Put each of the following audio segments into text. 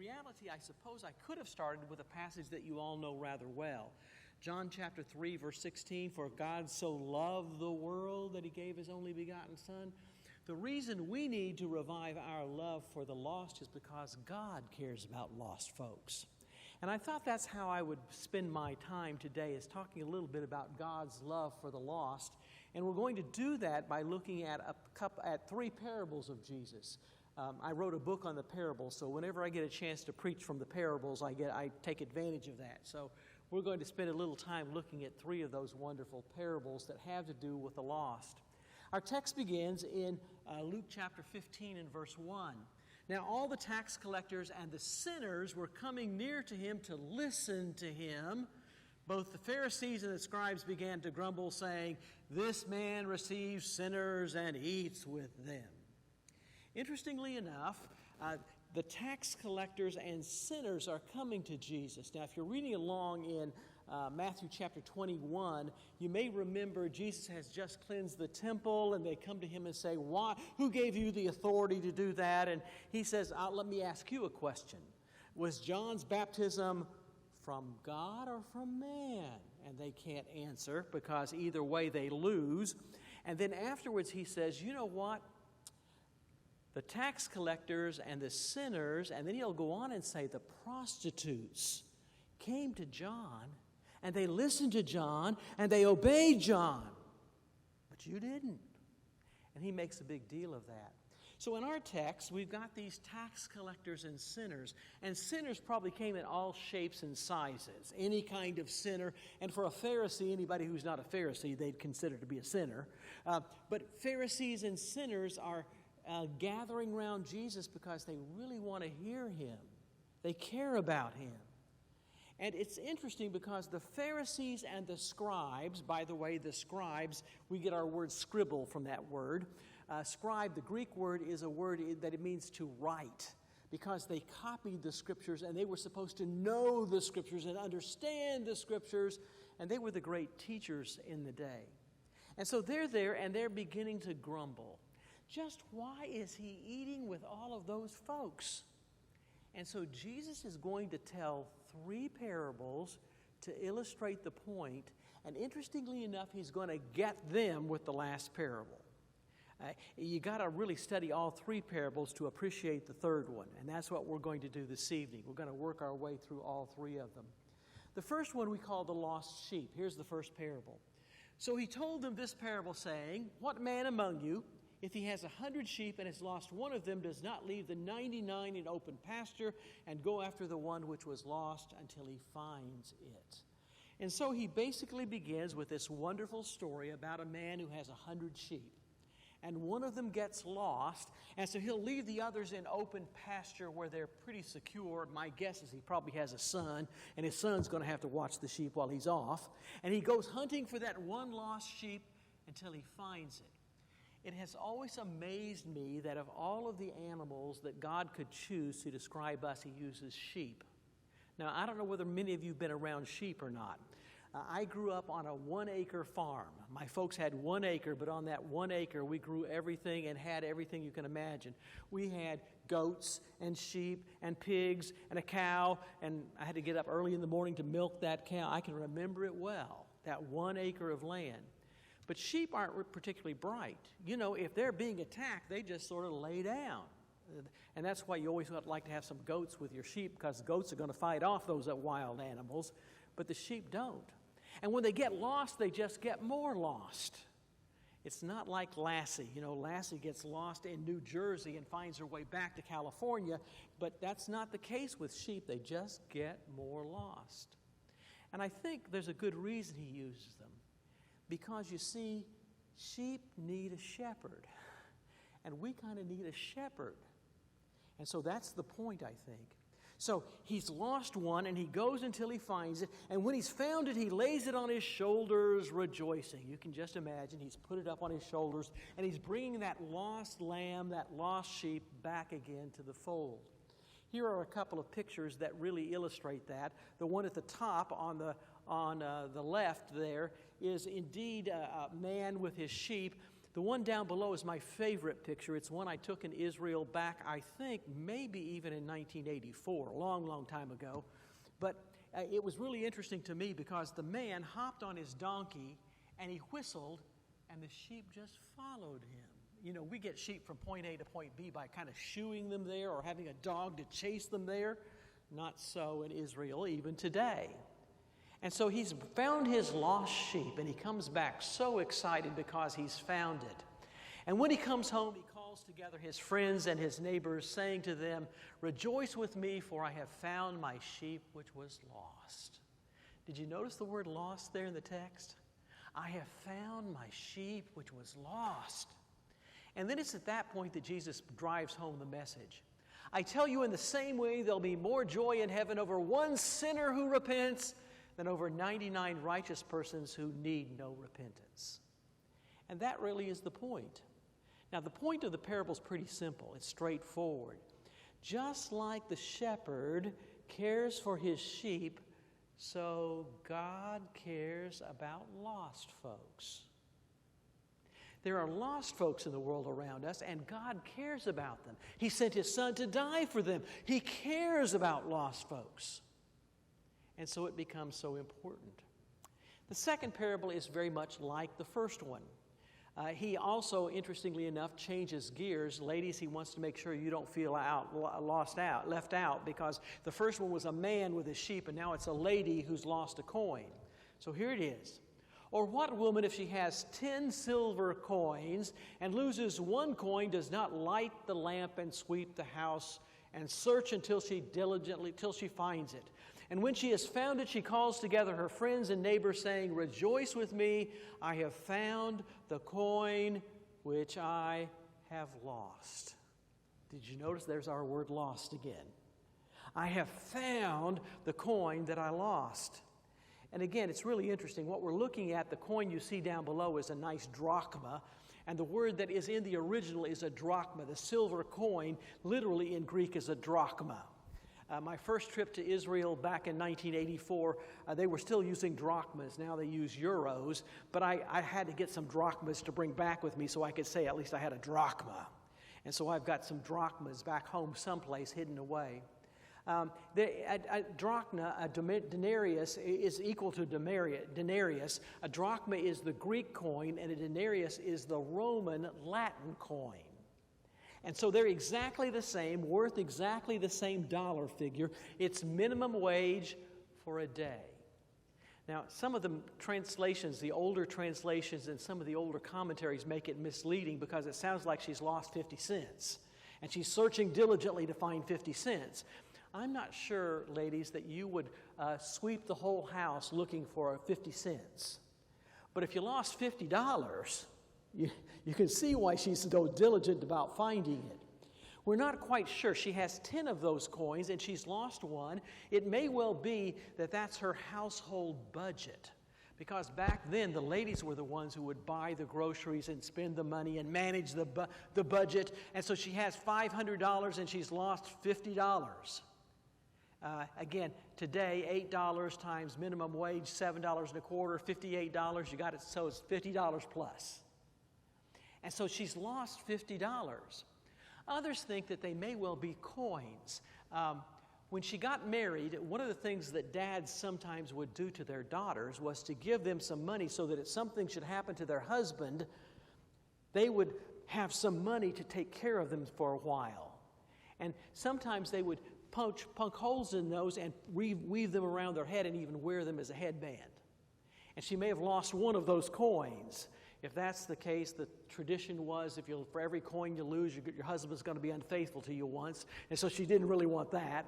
reality, I suppose I could have started with a passage that you all know rather well. John chapter 3, verse 16, for God so loved the world that he gave his only begotten Son. The reason we need to revive our love for the lost is because God cares about lost folks. And I thought that's how I would spend my time today, is talking a little bit about God's love for the lost. And we're going to do that by looking at three parables of Jesus. I wrote a book on the parables, so whenever I get a chance to preach from the parables, I take advantage of that. So we're going to spend a little time looking at three of those wonderful parables that have to do with the lost. Our text begins in Luke chapter 15 and verse 1. Now all the tax collectors and the sinners were coming near to him to listen to him. Both the Pharisees and the scribes began to grumble, saying, "This man receives sinners and eats with them." Interestingly enough, the tax collectors and sinners are coming to Jesus. Now, if you're reading along in Matthew chapter 21, you may remember Jesus has just cleansed the temple, and they come to him and say, "Why? Who gave you the authority to do that?" And he says, "Let me ask you a question. Was John's baptism from God or from man?" And they can't answer, because either way they lose. And then afterwards he says, "You know what? The tax collectors and the sinners," and then he'll go on and say, "the prostitutes came to John, and they listened to John, and they obeyed John. But you didn't." And he makes a big deal of that. So in our text, we've got these tax collectors and sinners. And sinners probably came in all shapes and sizes, any kind of sinner. And for a Pharisee, anybody who's not a Pharisee, they'd consider to be a sinner. But Pharisees and sinners are gathering around Jesus because they really want to hear him. They care about him. And it's interesting because the Pharisees and the scribes, by the way, the scribes, we get our word scribble from that word. Scribe, the Greek word, is a word that it means to write, because they copied the scriptures and they were supposed to know the scriptures and understand the scriptures, and they were the great teachers in the day. And so they're there and they're beginning to grumble. Just why is he eating with all of those folks? And so Jesus is going to tell three parables to illustrate the point, and interestingly enough, he's going to get them with the last parable. You got to really study all three parables to appreciate the third one, and that's what we're going to do this evening. We're going to work our way through all three of them. The first one we call the lost sheep. Here's the first parable. So he told them this parable, saying, "What man among you, if he has 100 sheep and has lost one of them, does not leave the 99 in open pasture and go after the one which was lost until he finds it?" And so he basically begins with this wonderful story about a man who has 100 sheep. And one of them gets lost, and so he'll leave the others in open pasture where they're pretty secure. My guess is he probably has a son, and his son's going to have to watch the sheep while he's off. And he goes hunting for that one lost sheep until he finds it. It has always amazed me that of all of the animals that God could choose to describe us, he uses sheep. Now, I don't know whether many of you have been around sheep or not. I grew up on a 1-acre farm. My folks had 1 acre, but on that 1 acre, we grew everything and had everything you can imagine. We had goats and sheep and pigs and a cow, and I had to get up early in the morning to milk that cow. I can remember it well, that 1 acre of land. But sheep aren't particularly bright. You know, if they're being attacked, they just sort of lay down. And that's why you always like to have some goats with your sheep, because goats are going to fight off those wild animals, but the sheep don't. And when they get lost, they just get more lost. It's not like Lassie. You know, Lassie gets lost in New Jersey and finds her way back to California, but that's not the case with sheep. They just get more lost. And I think there's a good reason he uses them. Because, you see, sheep need a shepherd. And we kind of need a shepherd. And so that's the point, I think. So he's lost one, and he goes until he finds it. And when he's found it, he lays it on his shoulders, rejoicing. You can just imagine he's put it up on his shoulders, and he's bringing that lost lamb, that lost sheep, back again to the fold. Here are a couple of pictures that really illustrate that. The one at the top on the left there is indeed a man with his sheep. The one down below is my favorite picture. It's one I took in Israel back, I think, maybe even in 1984, a long, long time ago. But it was really interesting to me because the man hopped on his donkey and he whistled, and the sheep just followed him. You know, we get sheep from point A to point B by kind of shooing them there or having a dog to chase them there. Not so in Israel even today. And so he's found his lost sheep, and he comes back so excited because he's found it. And when he comes home, he calls together his friends and his neighbors, saying to them, "Rejoice with me, for I have found my sheep which was lost." Did you notice the word lost there in the text? I have found my sheep which was lost. And then it's at that point that Jesus drives home the message. I tell you, in the same way, there'll be more joy in heaven over one sinner who repents than over 99 righteous persons who need no repentance. And that really is the point. Now, the point of the parable is pretty simple. It's straightforward. Just like the shepherd cares for his sheep, so God cares about lost folks. There are lost folks in the world around us, and God cares about them. He sent His Son to die for them. He cares about lost folks. And so it becomes so important. The second parable is very much like the first one. He also, interestingly enough, changes gears. Ladies, he wants to make sure you don't feel left out, because the first one was a man with his sheep, and now it's a lady who's lost a coin. So here it is. Or what woman, if she has 10 silver coins and loses one coin, does not light the lamp and sweep the house and search till she finds it? And when she has found it, she calls together her friends and neighbors, saying, "Rejoice with me, I have found the coin which I have lost." Did you notice there's our word lost again? I have found the coin that I lost. And again, it's really interesting. What we're looking at, the coin you see down below is a nice drachma. And the word that is in the original is a drachma. The silver coin, literally in Greek, is a drachma. My first trip to Israel back in 1984, they were still using drachmas. Now they use euros. But I had to get some drachmas to bring back with me so I could say at least I had a drachma. And so I've got some drachmas back home someplace hidden away. A drachma, a denarius, is equal to denarius. A drachma is the Greek coin, and a denarius is the Roman Latin coin. And so they're exactly the same, worth exactly the same dollar figure. It's minimum wage for a day. Now, some of the translations, the older translations and some of the older commentaries make it misleading because it sounds like she's lost 50 cents. And she's searching diligently to find 50 cents. I'm not sure, ladies, that you would sweep the whole house looking for 50 cents. But if you lost $50, you can see why she's so diligent about finding it. We're not quite sure. She has 10 of those coins and she's lost one. It may well be that that's her household budget. Because back then, the ladies were the ones who would buy the groceries and spend the money and manage the budget. And so she has $500 and she's lost $50. Again, today, $8 times minimum wage, $7.25, $58. You got it, so it's $50 plus. And so she's lost $50. Others think that they may well be coins. When she got married, one of the things that dads sometimes would do to their daughters was to give them some money so that if something should happen to their husband, they would have some money to take care of them for a while. And sometimes they would punch holes in those and weave them around their head and even wear them as a headband. And she may have lost one of those coins. If that's the case, the tradition was for every coin you lose, your husband's going to be unfaithful to you once. And so she didn't really want that.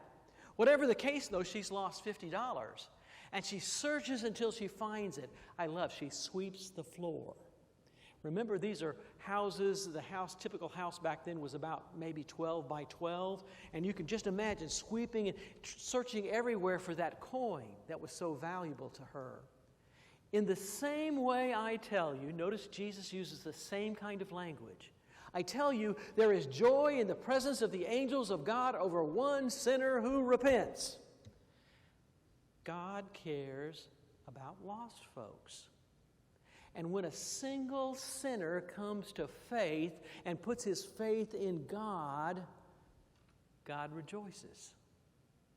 Whatever the case, though, she's lost $50. And she searches until she finds it. She sweeps the floor. Remember, these are houses. The typical house back then was about maybe 12 by 12. And you can just imagine sweeping and searching everywhere for that coin that was so valuable to her. In the same way, I tell you, notice Jesus uses the same kind of language. I tell you, there is joy in the presence of the angels of God over one sinner who repents. God cares about lost folks. And when a single sinner comes to faith and puts his faith in God, God rejoices.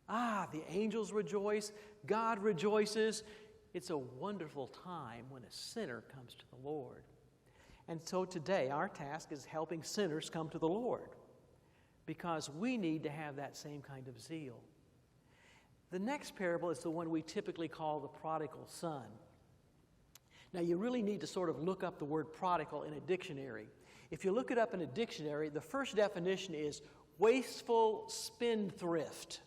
The angels rejoice. God rejoices. It's a wonderful time when a sinner comes to the Lord. And so today, our task is helping sinners come to the Lord, because we need to have that same kind of zeal. The next parable is the one we typically call the prodigal son. Now, you really need to sort of look up the word prodigal in a dictionary. If you look it up in a dictionary, the first definition is wasteful spendthrift.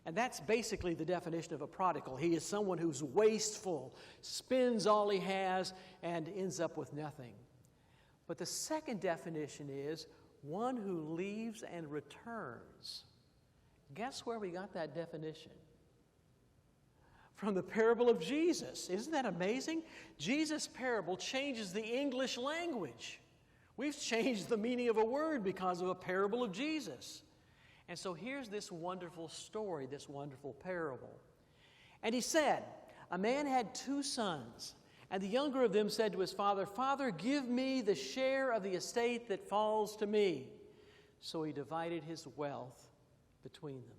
And that's basically the definition of a prodigal. He is someone who's wasteful, spends all he has, and ends up with nothing. But the second definition is one who leaves and returns. Guess where we got that definition? From the parable of Jesus. Isn't that amazing? Jesus' parable changes the English language. We've changed the meaning of a word because of a parable of Jesus. And so here's this wonderful story, this wonderful parable. And he said, a man had 2 sons, and the younger of them said to his father, Father, give me the share of the estate that falls to me. So he divided his wealth between them.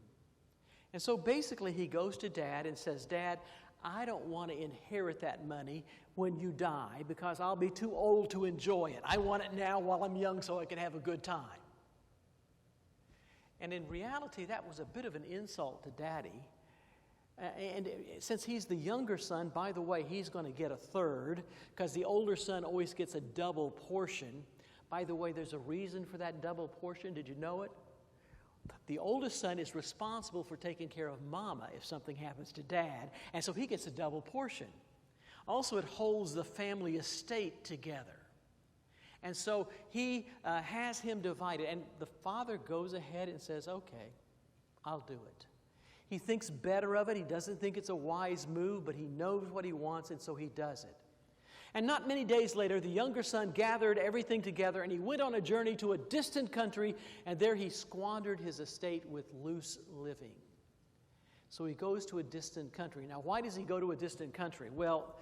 And so basically he goes to Dad and says, Dad, I don't want to inherit that money when you die because I'll be too old to enjoy it. I want it now while I'm young so I can have a good time. And in reality, that was a bit of an insult to Daddy. And since he's the younger son, by the way, he's going to get a third because the older son always gets a double portion. By the way, there's a reason for that double portion. Did you know it? The oldest son is responsible for taking care of Mama if something happens to Dad, and so he gets a double portion. Also, it holds the family estate together. And so he has him divided, and the father goes ahead and says, okay, I'll do it. He thinks better of it. He doesn't think it's a wise move, but he knows what he wants, and so he does it. And not many days later, the younger son gathered everything together, and he went on a journey to a distant country, and there he squandered his estate with loose living. So he goes to a distant country. Now, why does he go to a distant country? Well,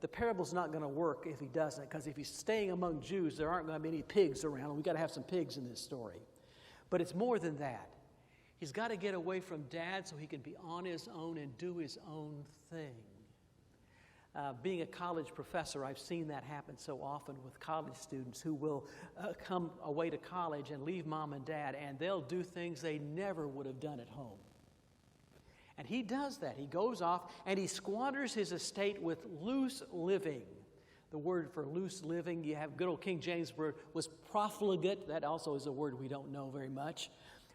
the parable's not going to work if he doesn't, because if he's staying among Jews, there aren't going to be any pigs around, and we've got to have some pigs in this story. But it's more than that. He's got to get away from Dad so he can be on his own and do his own thing. Being a college professor, I've seen that happen so often with college students who will come away to college and leave Mom and Dad, and they'll do things they never would have done at home. And he does that. He goes off and he squanders his estate with loose living. The word for loose living, you have good old King James word, was profligate. That also is a word we don't know very much.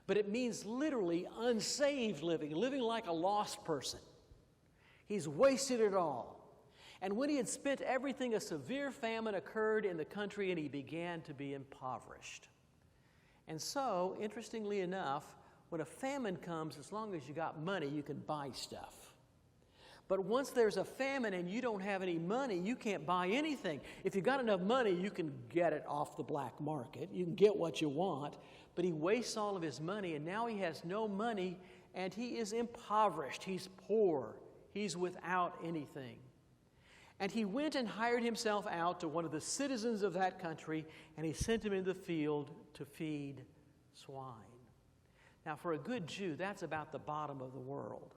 But it means literally unsaved living, living like a lost person. He's wasted it all. And when he had spent everything, a severe famine occurred in the country, and he began to be impoverished. And so, interestingly enough, when a famine comes, as long as you got money, you can buy stuff. But once there's a famine and you don't have any money, you can't buy anything. If you got enough money, you can get it off the black market. You can get what you want. But he wastes all of his money, and now he has no money, and he is impoverished. He's poor. He's without anything. And he went and hired himself out to one of the citizens of that country, and he sent him in the field to feed swine. Now, for a good Jew, that's about the bottom of the world.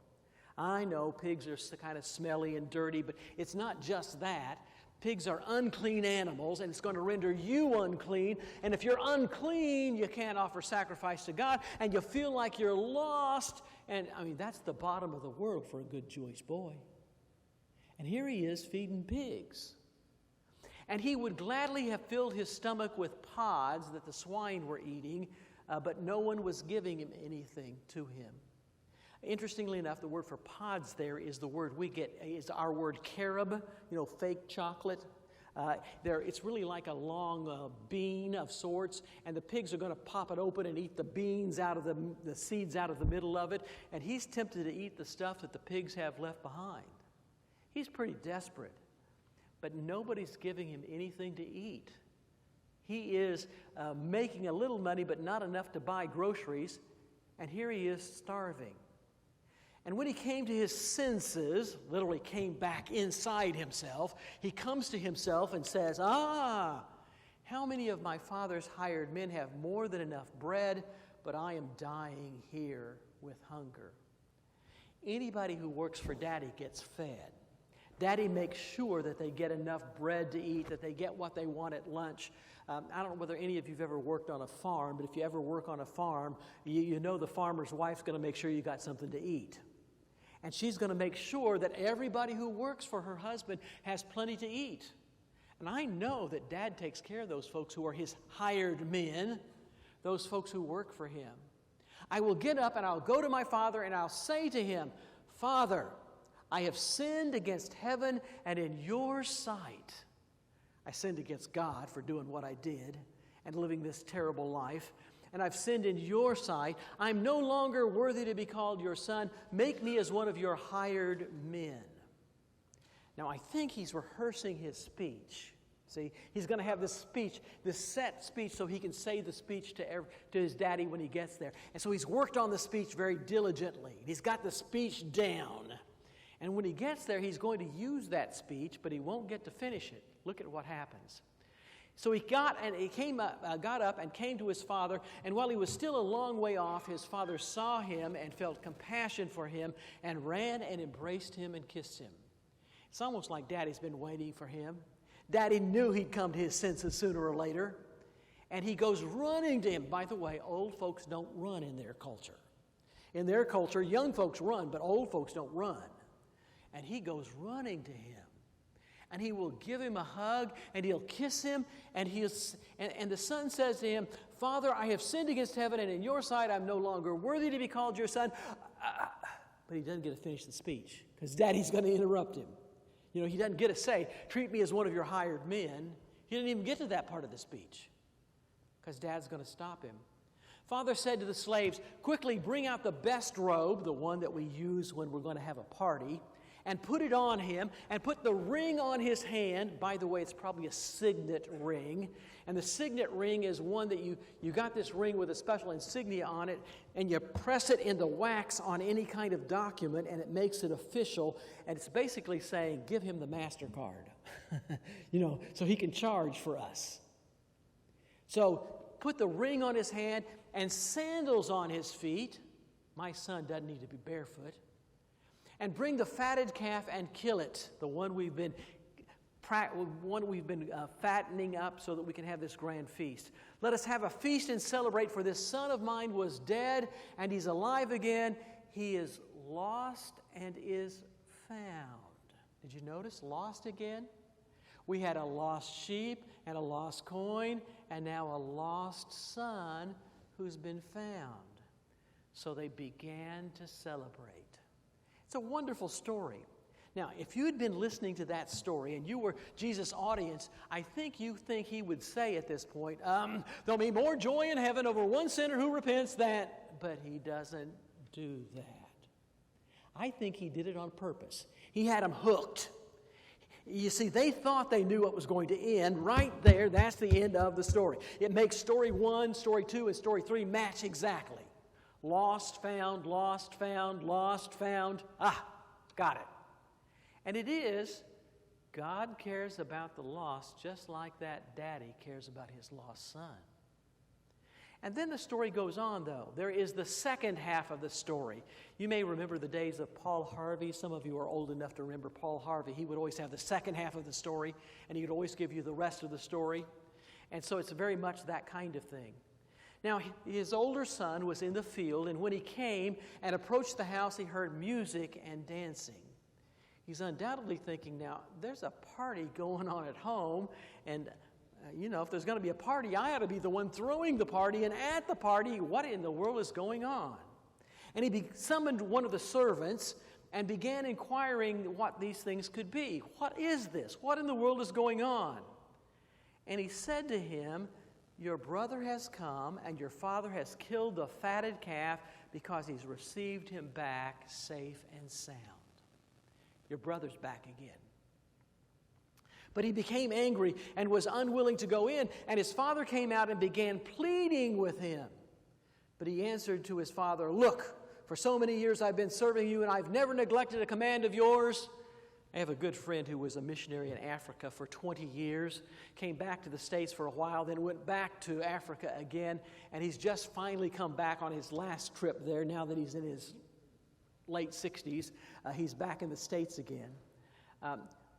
I know pigs are kind of smelly and dirty, but it's not just that. Pigs are unclean animals, and it's going to render you unclean. And if you're unclean, you can't offer sacrifice to God, and you feel like you're lost. And, that's the bottom of the world for a good Jewish boy. And here he is feeding pigs. And he would gladly have filled his stomach with pods that the swine were eating, but no one was giving him anything to him. Interestingly enough, the word for pods there is the word we get, is our word carob, fake chocolate. It's really like a long bean of sorts, and the pigs are going to pop it open and eat the beans out of the seeds out of the middle of it, and he's tempted to eat the stuff that the pigs have left behind. He's pretty desperate, but nobody's giving him anything to eat. He is making a little money, but not enough to buy groceries, and here he is starving. And when he came to his senses, literally came back inside himself, he comes to himself and says, how many of my father's hired men have more than enough bread, but I am dying here with hunger. Anybody who works for Daddy gets fed. Daddy makes sure that they get enough bread to eat, that they get what they want at lunch. I don't know whether any of you have ever worked on a farm, but if you ever work on a farm, you know the farmer's wife's going to make sure you got something to eat. And she's going to make sure that everybody who works for her husband has plenty to eat. And I know that Dad takes care of those folks who are his hired men, those folks who work for him. I will get up and I'll go to my father and I'll say to him, Father, I have sinned against heaven and in your sight. I sinned against God for doing what I did and living this terrible life. And I've sinned in your sight. I'm no longer worthy to be called your son. Make me as one of your hired men. Now, I think he's rehearsing his speech. See, he's going to have this speech, this set speech, so he can say the speech to his daddy when he gets there. And so he's worked on the speech very diligently. He's got the speech down. And when he gets there, he's going to use that speech, but he won't get to finish it. Look at what happens. So he got up and came to his father, and while he was still a long way off, his father saw him and felt compassion for him and ran and embraced him and kissed him. It's almost like Daddy's been waiting for him. Daddy knew he'd come to his senses sooner or later, and he goes running to him. By the way, old folks don't run in their culture. In their culture, young folks run, but old folks don't run. And he goes running to him. And he will give him a hug, and he'll kiss him, and the son says to him, Father, I have sinned against heaven, and in your sight I'm no longer worthy to be called your son. But he doesn't get to finish the speech, because Daddy's going to interrupt him. You know, he doesn't get to say, treat me as one of your hired men. He didn't even get to that part of the speech, because Dad's going to stop him. Father said to the slaves, quickly bring out the best robe, the one that we use when we're going to have a party, and put it on him, and put the ring on his hand. By the way, it's probably a signet ring. And the signet ring is one that you got this ring with a special insignia on it, and you press it into wax on any kind of document, and it makes it official. And it's basically saying, give him the MasterCard, so he can charge for us. So put the ring on his hand and sandals on his feet. My son doesn't need to be barefoot. And bring the fatted calf and kill it, the one we've been fattening up so that we can have this grand feast. Let us have a feast and celebrate, for this son of mine was dead and he's alive again. He is lost and is found. Did you notice? Lost again? We had a lost sheep and a lost coin, and now a lost son who's been found. So they began to celebrate. It's a wonderful story. Now, if you had been listening to that story and you were Jesus' audience, I think you think he would say at this point, there'll be more joy in heaven over one sinner who repents than... But he doesn't do that. I think he did it on purpose. He had them hooked. You see, they thought they knew what was going to end. Right there, that's the end of the story. It makes story 1, story 2, and story 3 match exactly. Lost, found, lost, found, lost, found. Got it. And it is, God cares about the lost just like that daddy cares about his lost son. And then the story goes on, though. There is the second half of the story. You may remember the days of Paul Harvey. Some of you are old enough to remember Paul Harvey. He would always have the second half of the story, and he would always give you the rest of the story. And so it's very much that kind of thing. Now, his older son was in the field, and when he came and approached the house, he heard music and dancing. He's undoubtedly thinking, now, there's a party going on at home, and, if there's going to be a party, I ought to be the one throwing the party, and at the party, what in the world is going on? And he summoned one of the servants and began inquiring what these things could be. What is this? What in the world is going on? And he said to him, your brother has come, and your father has killed the fatted calf because he's received him back safe and sound. Your brother's back again. But he became angry and was unwilling to go in, and his father came out and began pleading with him. But he answered to his father, look, for For so many years I've been serving you, and I've never neglected a command of yours. I have a good friend who was a missionary in Africa for 20 years, came back to the States for a while, then went back to Africa again, and he's just finally come back on his last trip there. Now that he's in his late 60s, he's back in the States again.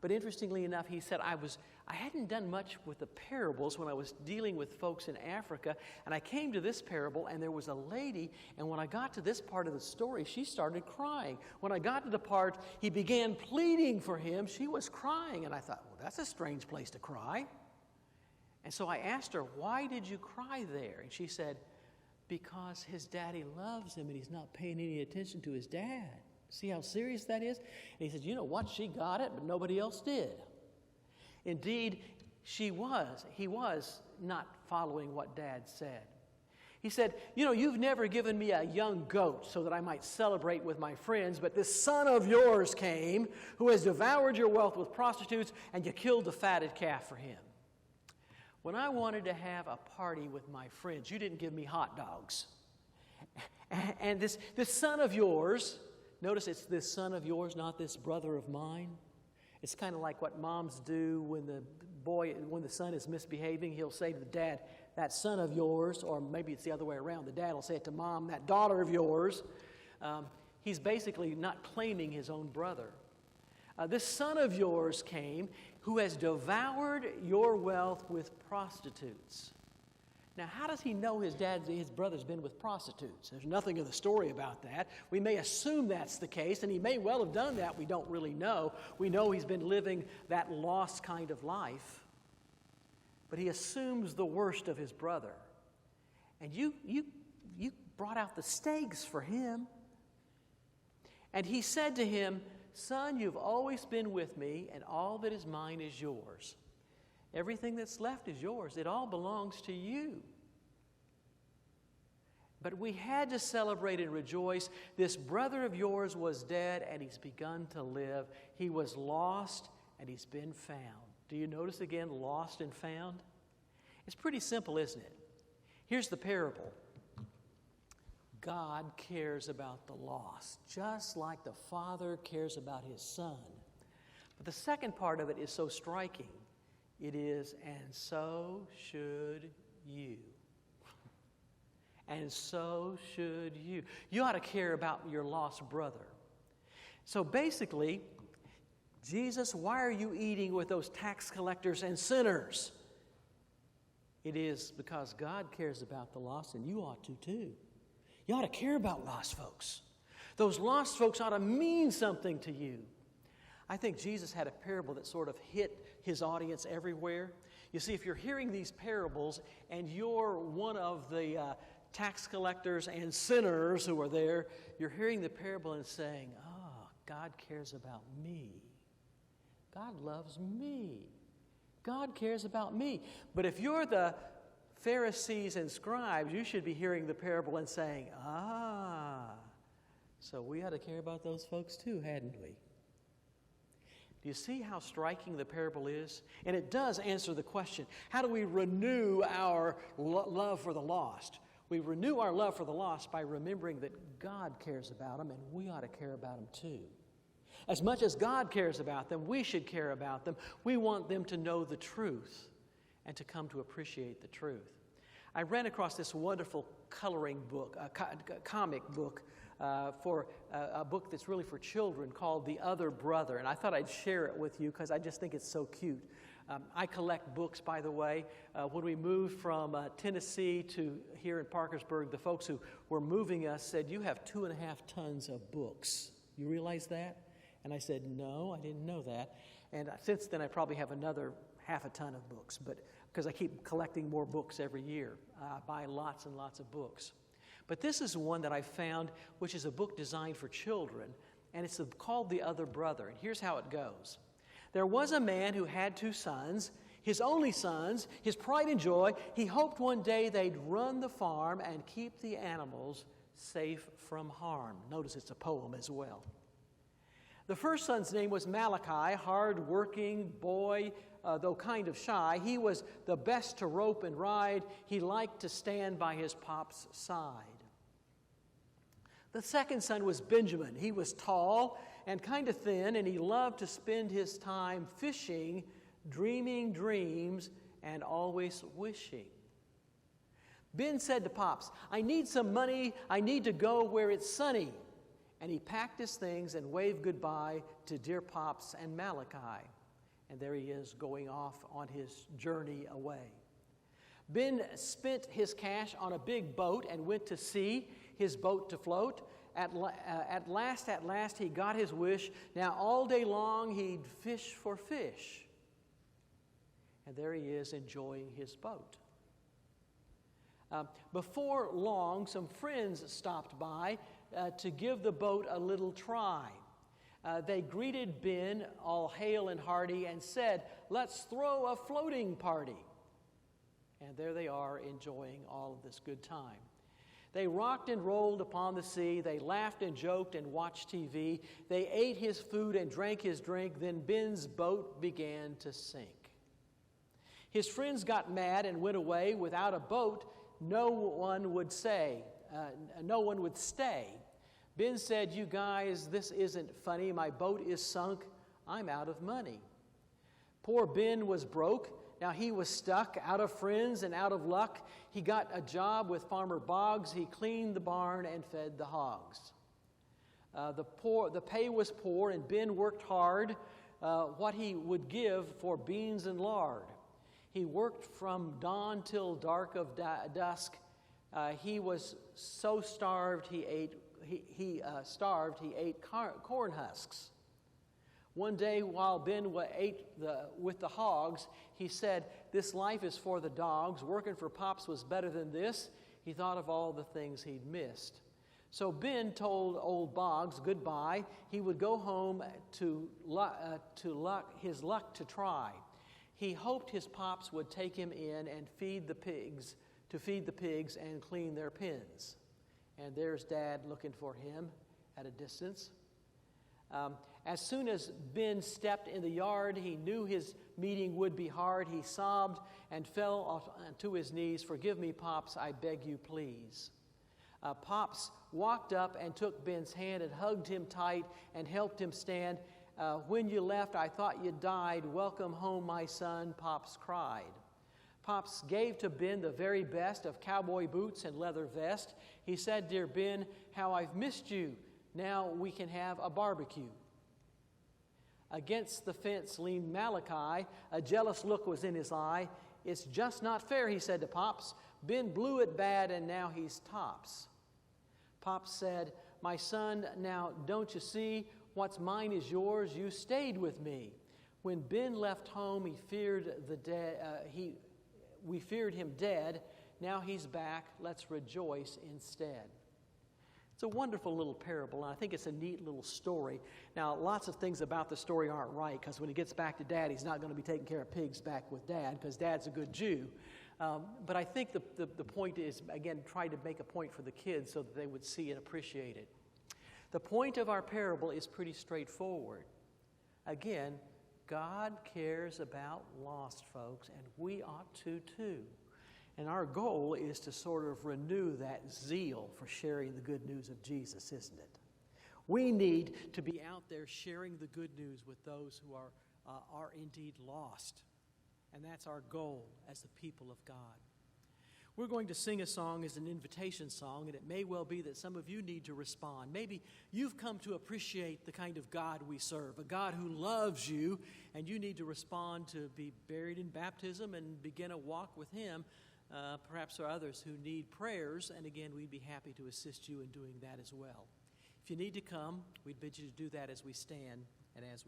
But interestingly enough, he said, I hadn't done much with the parables when I was dealing with folks in Africa, and I came to this parable, and there was a lady, and when I got to this part of the story, she started crying. When I got to the part, he began pleading for him, she was crying, and I thought, well, that's a strange place to cry. And so I asked her, why did you cry there? And she said, because his daddy loves him, and he's not paying any attention to his dad. See how serious that is? And he said, you know what? She got it, but nobody else did. Indeed, he was not following what Dad said. He said, you know, you've never given me a young goat so that I might celebrate with my friends, but this son of yours came who has devoured your wealth with prostitutes, and you killed the fatted calf for him. When I wanted to have a party with my friends, you didn't give me hot dogs. And this son of yours, notice it's this son of yours, not this brother of mine. It's kind of like what moms do when the son is misbehaving. He'll say to the dad, that son of yours, or maybe it's the other way around. The dad will say it to mom, that daughter of yours. He's basically not claiming his own brother. This son of yours came who has devoured your wealth with prostitutes. Now, how does he know his brother's been with prostitutes? There's nothing in the story about that. We may assume that's the case, and he may well have done that. We don't really know. We know he's been living that lost kind of life. But he assumes the worst of his brother. And you brought out the steaks for him. And he said to him, son, you've always been with me, and all that is mine is yours. Everything that's left is yours. It all belongs to you. But we had to celebrate and rejoice. This brother of yours was dead, and he's begun to live. He was lost, and he's been found. Do you notice again, lost and found? It's pretty simple, isn't it? Here's the parable. God cares about the lost, just like the Father cares about his Son. But the second part of it is so striking. It is, and so should you. And so should you. You ought to care about your lost brother. So basically, Jesus, why are you eating with those tax collectors and sinners? It is because God cares about the lost, and you ought to too. You ought to care about lost folks. Those lost folks ought to mean something to you. I think Jesus had a parable that sort of hit his audience everywhere. You see, if you're hearing these parables and you're one of the tax collectors and sinners who are there, you're hearing the parable and saying, God cares about me. God loves me. God cares about me. But if you're the Pharisees and scribes, you should be hearing the parable and saying, so we ought to care about those folks too, hadn't we? Do you see how striking the parable is? And it does answer the question, how do we renew our love for the lost? We renew our love for the lost by remembering that God cares about them, and we ought to care about them too. As much as God cares about them, we should care about them. We want them to know the truth and to come to appreciate the truth. I ran across this wonderful coloring book, a comic book, for a book that's really for children called The Other Brother. And I thought I'd share it with you because I just think it's so cute. I collect books, by the way. When we moved from Tennessee to here in Parkersburg, the folks who were moving us said, you have 2.5 tons of books. You realize that? And I said, no, I didn't know that. And since then, I probably have another 0.5 ton of books, but because I keep collecting more books every year. I buy lots and lots of books. But this is one that I found, which is a book designed for children, and it's called The Other Brother. And here's how it goes. There was a man who had 2 sons, his only sons, his pride and joy. He hoped one day they'd run the farm and keep the animals safe from harm. Notice it's a poem as well. The first son's name was Malachi, hard-working boy, though kind of shy. He was the best to rope and ride. He liked to stand by his pop's side. The second son was Benjamin. He was tall and kind of thin, and he loved to spend his time fishing, dreaming dreams, and always wishing. Ben said to Pops, "I need some money. I need to go where it's sunny." And he packed his things and waved goodbye to dear Pops and Malachi. And there he is going off on his journey away. Ben spent his cash on a big boat and went to sea, his boat to float. At last, he got his wish. Now all day long he'd fish for fish. And there he is enjoying his boat. Before long, some friends stopped by to give the boat a little try. They greeted Ben all hale and hearty and said, "Let's throw a floating party." And there they are enjoying all of this good time. They rocked and rolled upon the sea. They laughed and joked and watched TV. They ate his food and drank his drink. Then Ben's boat began to sink. His friends got mad and went away. Without a boat, no one would stay. Ben said, "You guys, this isn't funny. My boat is sunk. I'm out of money." Poor Ben was broke. Now he was stuck, out of friends and out of luck. He got a job with Farmer Boggs. He cleaned the barn and fed the hogs. The pay was poor, and Ben worked hard, what he would give for beans and lard. He worked from dawn till dark of dusk. He was so starved he ate corn husks. One day, while Ben ate with the hogs, he said, "This life is for the dogs. Working for Pops was better than this." He thought of all the things he'd missed. So Ben told old Boggs goodbye. He would go home his luck to try. He hoped his Pops would take him in and feed the pigs and clean their pens. And there's Dad looking for him at a distance. As soon as Ben stepped in the yard, he knew his meeting would be hard. He sobbed and fell to his knees. "Forgive me, Pops, I beg you, please." Pops walked up and took Ben's hand and hugged him tight and helped him stand. "When you left, I thought you died. Welcome home, my son," Pops cried. Pops gave to Ben the very best of cowboy boots and leather vest. He said, "Dear Ben, how I've missed you. Now we can have a barbecue." Against the fence leaned Malachi. A jealous look was in his eye. "It's just not fair," he said to Pops. "Ben blew it bad, and now he's tops." Pops said, "My son, now don't you see? What's mine is yours. You stayed with me. When Ben left home, we feared him dead. Now he's back. Let's rejoice instead." It's a wonderful little parable, and I think it's a neat little story. Now, lots of things about the story aren't right, because when he gets back to Dad, he's not going to be taking care of pigs back with Dad, because Dad's a good Jew. But I think the point is, again, try to make a point for the kids so that they would see and appreciate it. The point of our parable is pretty straightforward. Again, God cares about lost folks, and we ought to too. And our goal is to sort of renew that zeal for sharing the good news of Jesus, isn't it? We need to be out there sharing the good news with those who are indeed lost. And that's our goal as the people of God. We're going to sing a song as an invitation song, and it may well be that some of you need to respond. Maybe you've come to appreciate the kind of God we serve, a God who loves you, and you need to respond to be buried in baptism and begin a walk with Him. Perhaps there are others who need prayers, and again, we'd be happy to assist you in doing that as well. If you need to come, we'd bid you to do that as we stand and as we